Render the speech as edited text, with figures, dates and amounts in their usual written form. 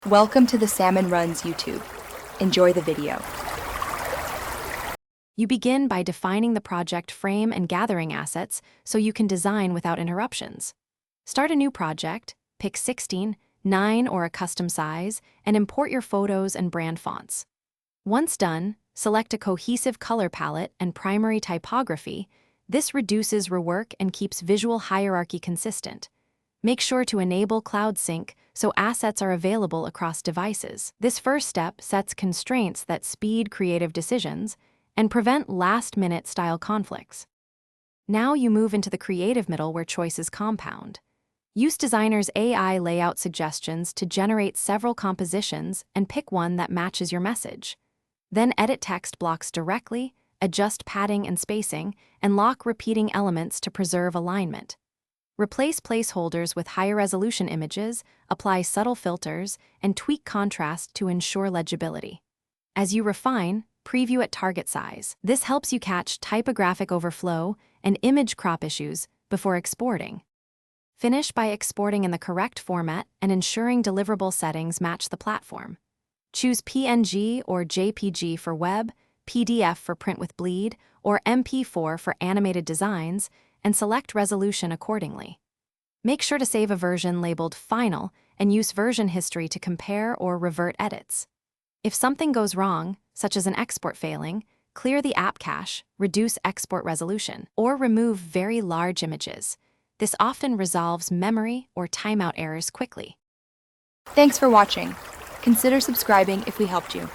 Welcome to the Salmon Runs YouTube. Enjoy the video. You begin by defining the project frame and gathering assets so you can design without interruptions. Start a new project, pick 16, 9 or a custom size, and import your photos and brand fonts. Once done, select a cohesive color palette and primary typography. This reduces rework and keeps visual hierarchy consistent. Make sure to enable Cloud Sync so assets are available across devices. This first step sets constraints that speed creative decisions and prevent last-minute style conflicts. Now you move into the creative middle where choices compound. Use Designer's AI layout suggestions to generate several compositions and pick one that matches your message. Then edit text blocks directly, adjust padding and spacing, and lock repeating elements to preserve alignment. Replace placeholders with higher-resolution images, apply subtle filters, and tweak contrast to ensure legibility. As you refine, preview at target size. This helps you catch typographic overflow and image crop issues before exporting. Finish by exporting in the correct format and ensuring deliverable settings match the platform. Choose PNG or JPG for web, PDF for print with bleed, or MP4 for animated designs, and select resolution accordingly. Make sure to save a version labeled Final and use version history to compare or revert edits. If something goes wrong, such as an export failing, clear the app cache, reduce export resolution, or remove very large images. This often resolves memory or timeout errors quickly. Thanks for watching. Consider subscribing if we helped you.